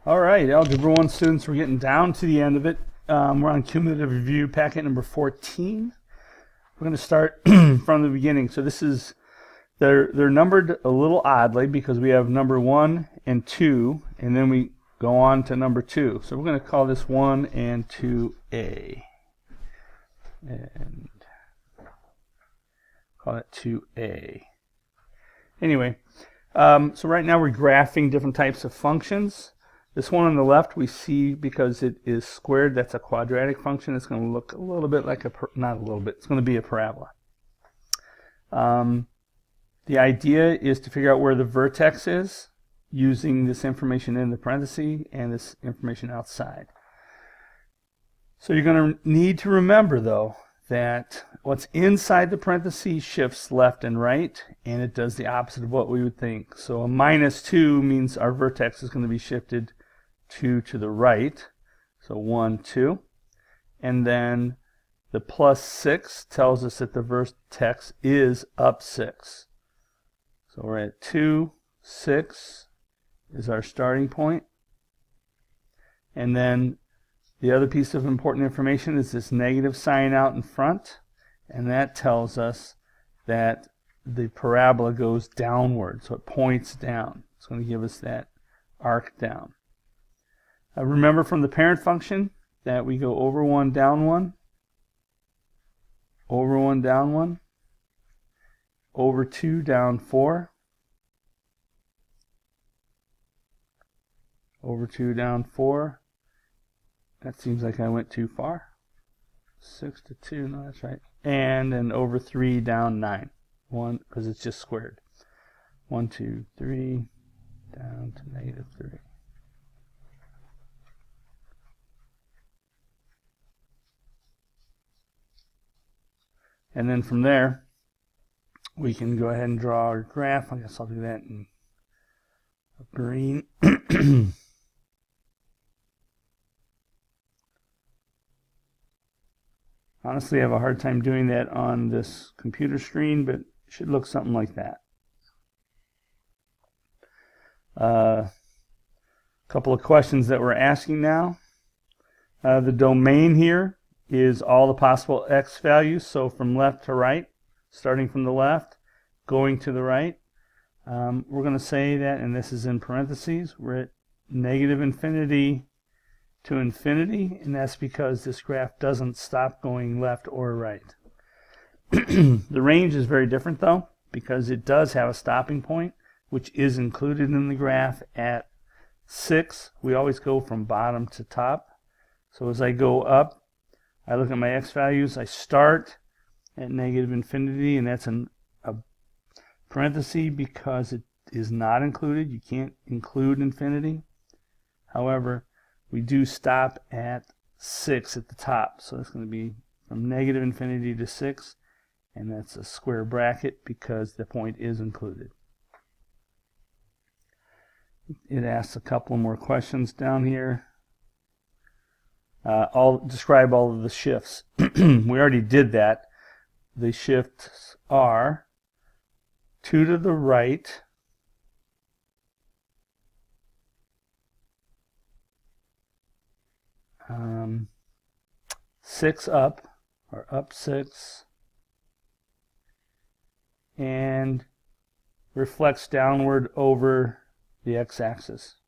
All right, Algebra 1 students, we're getting down to the end of it. We're on cumulative review, packet number 14. We're going to start from the beginning. So this is, they're numbered a little oddly because we have number 1 and 2, and then we go on to number 2. So we're going to call this 1 and 2A. And call it 2A. Anyway, so right now we're graphing different types of functions. This one on the left we see because it is squared, that's a quadratic function. It's going to look a little bit like not a little bit, it's going to be a parabola. The idea is to figure out where the vertex is using this information in the parentheses and this information outside. So you're going to need to remember though that what's inside the parentheses shifts left and right, and it does the opposite of what we would think. So a -2 means our vertex is going to be shifted 2 to the right, so 1, 2. And then the +6 tells us that the vertex is up 6. So we're at 2, 6 is our starting point. And then the other piece of important information is this negative sign out in front, and that tells us that the parabola goes downward, so it points down. It's going to give us that arc down. Remember from the parent function that we go over 1, down 1, over 1, down 1, over 2, down 4, over 2, down 4. That seems like I went too far. 6 to 2, no, that's right. And then over 3, down 9. 1, because it's just squared. 1, 2, 3, down to -3. And then from there, we can go ahead and draw our graph. I guess I'll do that in green. Honestly, I have a hard time doing that on this computer screen, but it should look something like that. A couple of questions that we're asking now. The domain here is all the possible x values, so from left to right, starting from the left, going to the right. We're going to say that, and this is in parentheses, we're at -infinity to infinity, and that's because this graph doesn't stop going left or right. The range is very different though, because it does have a stopping point, which is included in the graph at 6. We always go from bottom to top. So as I go up, I look at my x values, I start at -infinity, and that's a parenthesis because it is not included. You can't include infinity. However, we do stop at 6 at the top, so it's going to be from -infinity to 6, and that's a square bracket because the point is included. It asks a couple more questions down here. I'll describe all of the shifts. We already did that. The shifts are 2 to the right, um, 6 up, or up 6, and reflects downward over the x-axis.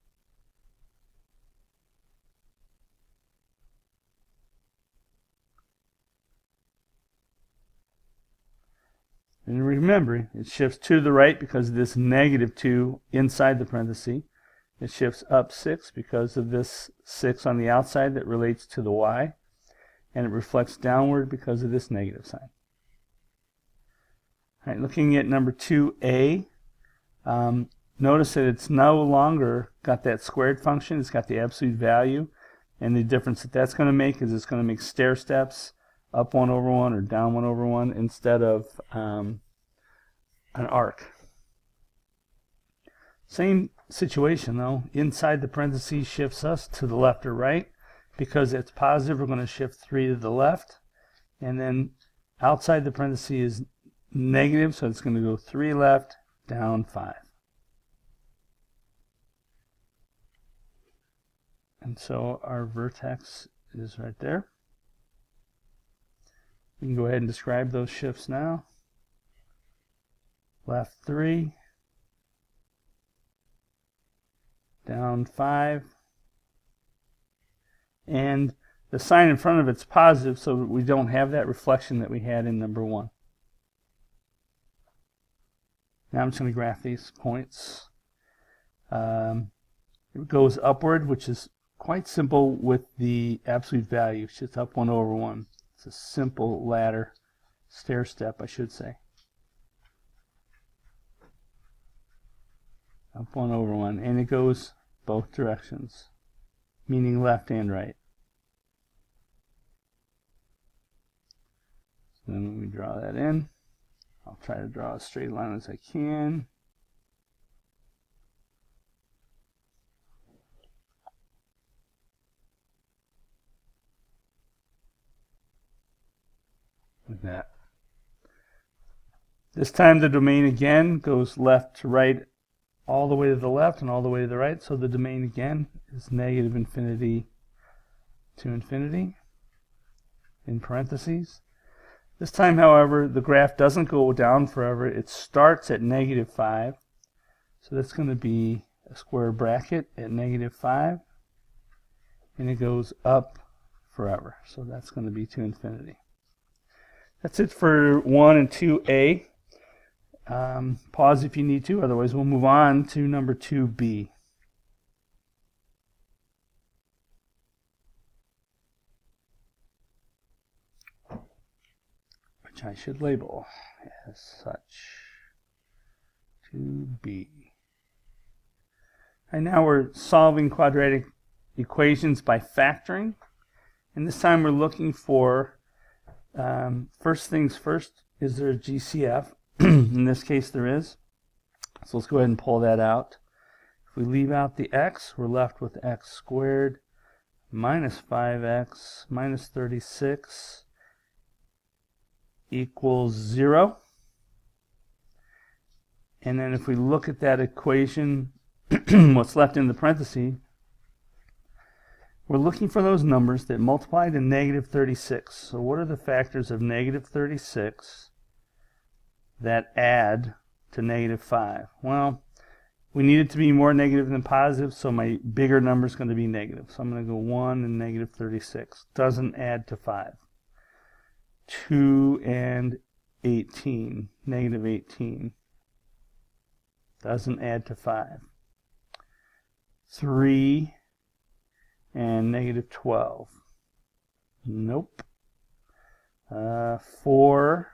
And remember, it shifts to the right because of this -2 inside the parenthesis. It shifts up 6 because of this 6 on the outside that relates to the y. And it reflects downward because of this negative sign. All right, looking at number 2a, notice that it's no longer got that squared function. It's got the absolute value. And the difference that that's going to make is it's going to make stair steps, up 1 over 1 or down 1 over 1 instead of an arc. Same situation though. Inside the parentheses shifts us to the left or right. Because it's positive, we're going to shift 3 to the left. And then outside the parentheses is negative, so it's going to go 3 left, down 5. And so our vertex is right there. We can go ahead and describe those shifts now. Left 3, down 5, and the sign in front of it's positive, so we don't have that reflection that we had in number 1. Now I'm just going to graph these points. It goes upward, which is quite simple with the absolute value. It's just up 1 over 1. It's a simple ladder, stair step, I should say. Up 1 over 1, and it goes both directions, meaning left and right. So then when we draw that in, I'll try to draw as straight line as I can. Like that. This time the domain again goes left to right, all the way to the left and all the way to the right. So the domain again is negative infinity to infinity in parentheses. This time, however, the graph doesn't go down forever. It starts at negative 5. So that's going to be a square bracket at negative 5. And it goes up forever. So that's going to be to infinity. That's it for 1 and 2a. Pause if you need to, otherwise we'll move on to number 2b. Which I should label as such. 2b. And now we're solving quadratic equations by factoring. And this time we're looking for, first things first, is there a GCF? In this case there is. So let's go ahead and pull that out. If we leave out the x, we're left with x squared minus 5x minus 36 equals 0. And then if we look at that equation, what's left in the parenthesis, we're looking for those numbers that multiply to negative 36. So what are the factors of negative 36 that add to negative 5? Well, we need it to be more negative than positive, so my bigger number is going to be negative. So I'm going to go 1 and negative 36. Doesn't add to 5. 2 and 18. Negative 18. Doesn't add to 5. 3 and negative 12. Nope. 4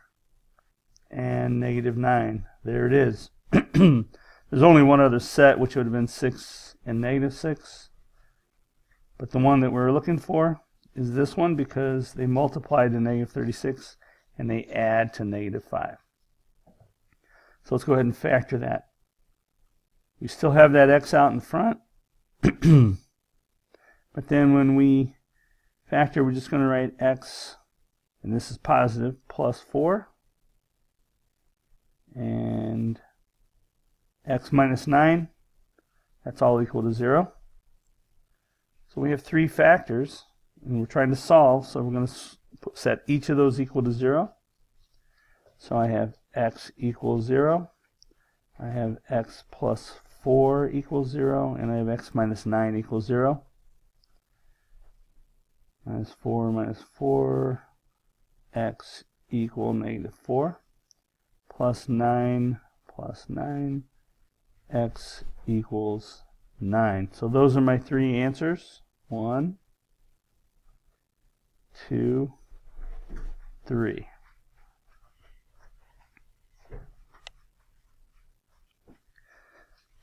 and negative 9. There it is. There's only one other set, which would have been 6 and negative 6. But the one that we're looking for is this one, because they multiply to negative 36 and they add to negative 5. So let's go ahead and factor that. We still have that x out in front. But then when we factor, we're just going to write x, and this is positive, plus 4. And x minus 9, that's all equal to 0. So we have 3 factors, and we're trying to solve, so we're going to set each of those equal to 0. So I have x equals 0, I have x plus 4 equals 0, and I have x minus 9 equals 0. Minus 4, x equal negative 4. Plus 9, x equals 9. So those are my 3 answers. 1, 2, 3.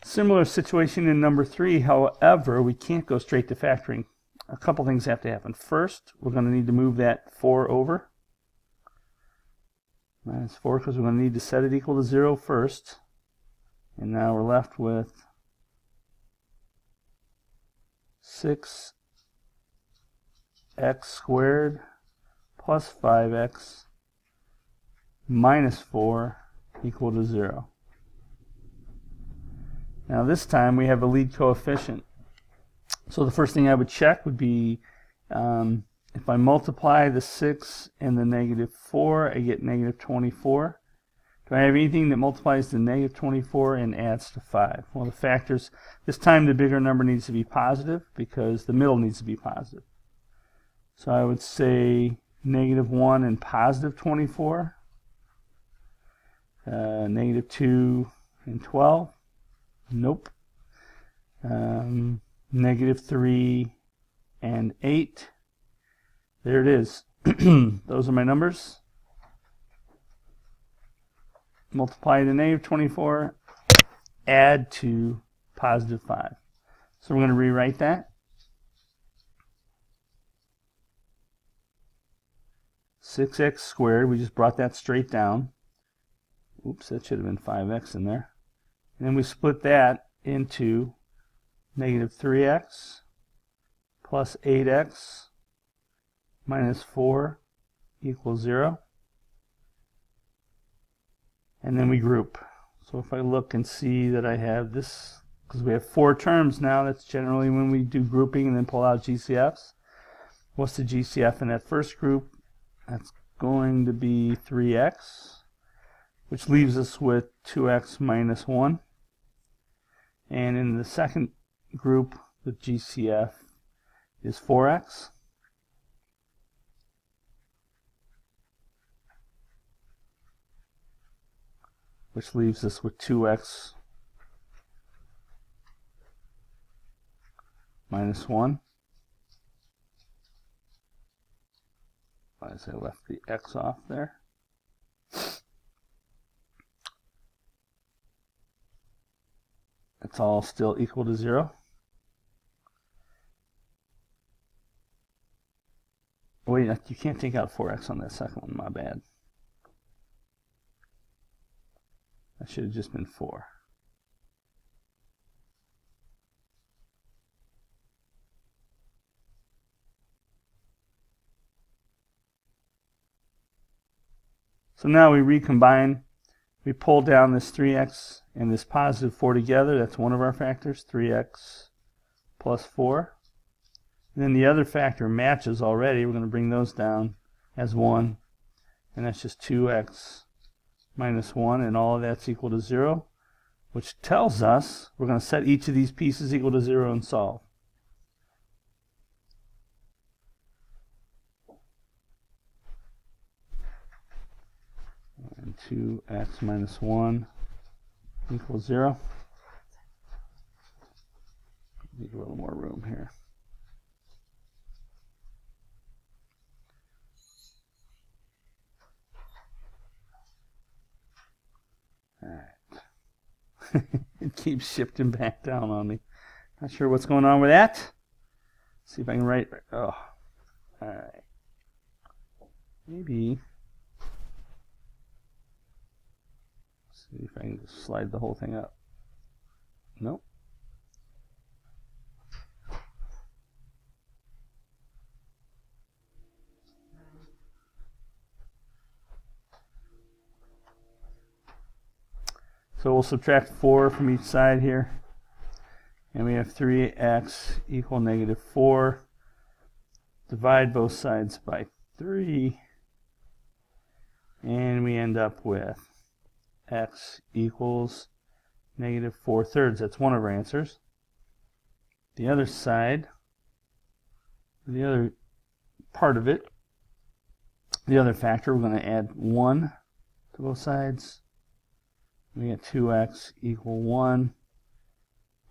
Similar situation in number 3, however, we can't go straight to factoring. A couple things have to happen. First, we're going to need to move that 4 over. Minus 4, because we're going to need to set it equal to 0 first. And now we're left with 6x squared plus 5x minus 4 equal to 0. Now this time we have a lead coefficient. So the first thing I would check would be if I multiply the 6 and the -4, I get -24. Do I have anything that multiplies the -24 and adds to 5? Well, the factors, this time the bigger number needs to be positive because the middle needs to be positive. So I would say -1 and +24, -2 and 12, nope, -3 and 8, there it is. Those are my numbers. Multiply the -24, add to +5. So we're going to rewrite that. 6x squared, we just brought that straight down. Oops, that should have been 5x in there. And then we split that into -3x plus 8x minus 4 equals 0. And then we group. So if I look and see that I have this, because we have 4 terms now, that's generally when we do grouping and then pull out GCFs. What's the GCF in that first group? That's going to be 3x, which leaves us with 2x minus 1. And in the second group, the GCF is 4x. Which leaves us with 2x minus 1. As I left the x off there. It's all still equal to 0. Wait, you can't take out 4x on that second one, my bad. That should have just been 4. So now we recombine. We pull down this 3x and this positive 4 together. That's one of our factors, 3x plus 4. And then the other factor matches already. We're going to bring those down as 1. And that's just 2x minus 1. And all of that's equal to 0. Which tells us we're going to set each of these pieces equal to 0 and solve. And 2x minus 1 equals 0. Need a little more room here. Alright. It keeps shifting back down on me. Not sure what's going on with that. Let's see if I can write. Oh. Alright. Maybe. See if I can just slide the whole thing up. Nope. So we'll subtract 4 from each side here. And we have 3x equal -4. Divide both sides by 3. And we end up with x equals -4/3. That's one of our answers. The other side, the other part of it, the other factor, we're going to add 1 to both sides. We get 2x equal 1.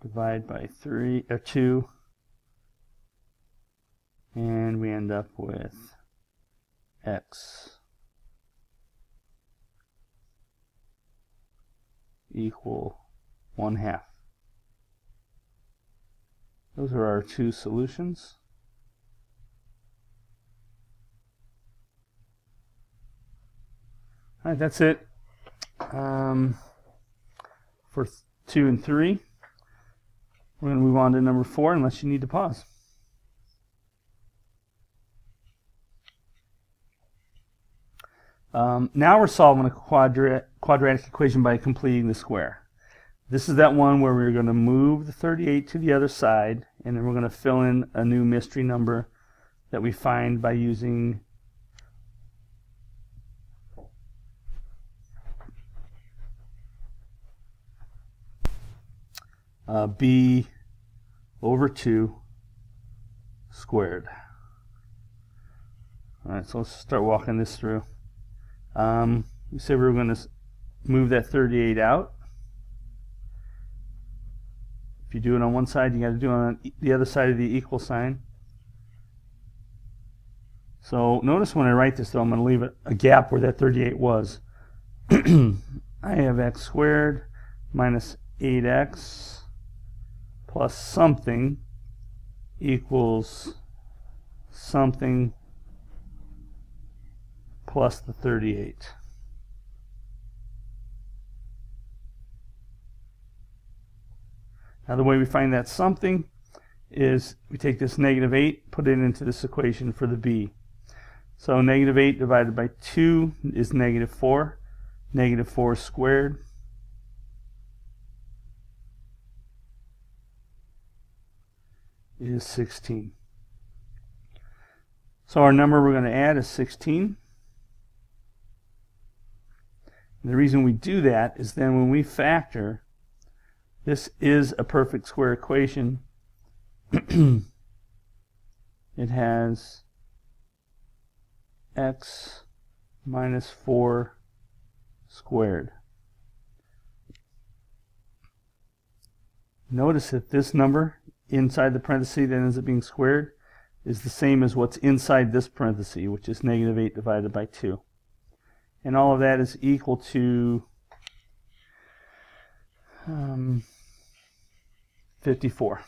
Divide by 2. And we end up with x equal 1/2. Those are our two solutions. All right, that's it for 2 and 3. We're going to move on to number 4 unless you need to pause. Now we're solving a quadratic equation by completing the square. This is that one where we're going to move the 38 to the other side, and then we're going to fill in a new mystery number that we find by using b over 2 squared. Alright, so let's start walking this through. We said we were going to move that 38 out. If you do it on one side, you got to do it on the other side of the equal sign. So notice when I write this, though, I'm going to leave a gap where that 38 was. I have x squared minus 8x plus something equals something plus the 38. Now the way we find that something is we take this negative 8, put it into this equation for the b. So negative 8 divided by 2 is negative 4. Negative 4 squared is 16. So our number we're going to add is 16. And the reason we do that is then when we factor, this is a perfect square equation. It has x minus 4 squared. Notice that this number inside the parenthesis that ends up being squared is the same as what's inside this parenthesis, which is negative 8 divided by 2. And all of that is equal to 54.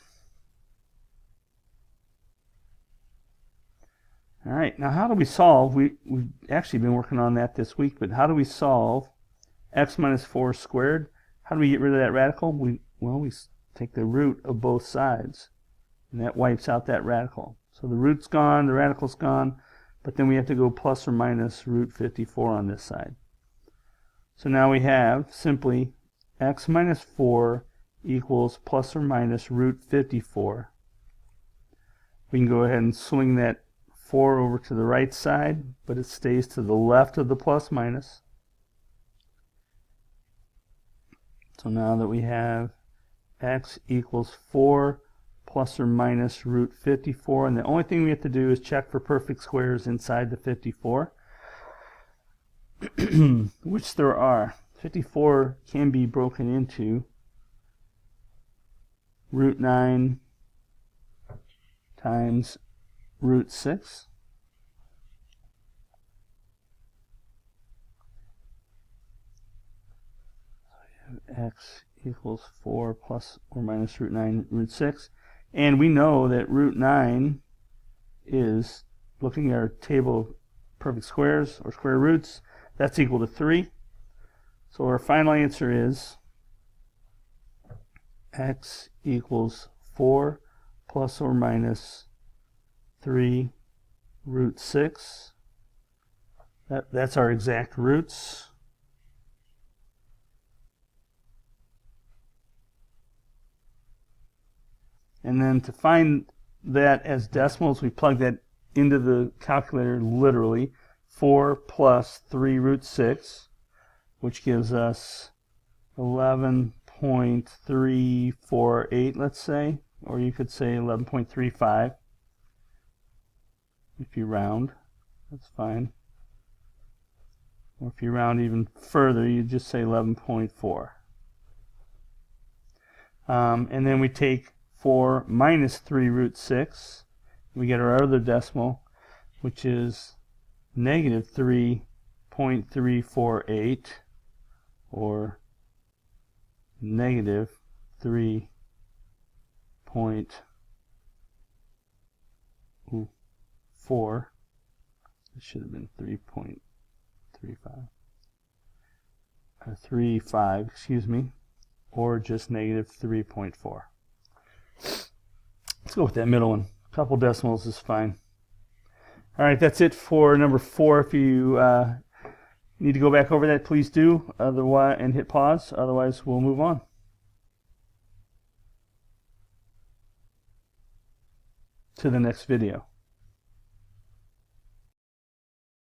All right, now how do we solve? We've actually been working on that this week, but how do we solve x minus 4 squared? How do we get rid of that radical? We take the root of both sides, and that wipes out that radical. So the root's gone, the radical's gone, but then we have to go plus or minus root 54 on this side. So now we have simply x minus 4 equals plus or minus root 54. We can go ahead and swing that 4 over to the right side, but it stays to the left of the plus minus. So now that we have x equals 4 plus or minus root 54, and the only thing we have to do is check for perfect squares inside the 54, which there are. 54 can be broken into root 9 times root 6. So you have x equals 4 plus or minus root 9 root 6. And we know that root 9 is, looking at our table of perfect squares or square roots, that's equal to 3. So our final answer is x equals 4 plus or minus 3 root 6. That's our exact roots. And then to find that as decimals, we plug that into the calculator literally. 4 plus 3 root 6, which gives us 11.348, let's say. Or you could say 11.35. If you round, that's fine. Or if you round even further, you just say 11.4. And then we take 4 minus 3 root 6. We get our other decimal, which is negative 3.348, or negative 3.4. It should have been 3.35. 35, excuse me, or just negative 3.4. Let's go with that middle one. A couple decimals is fine. All right, that's it for number 4. If you need to go back over that, please do. Otherwise, and hit pause. Otherwise, we'll move on. to the next video.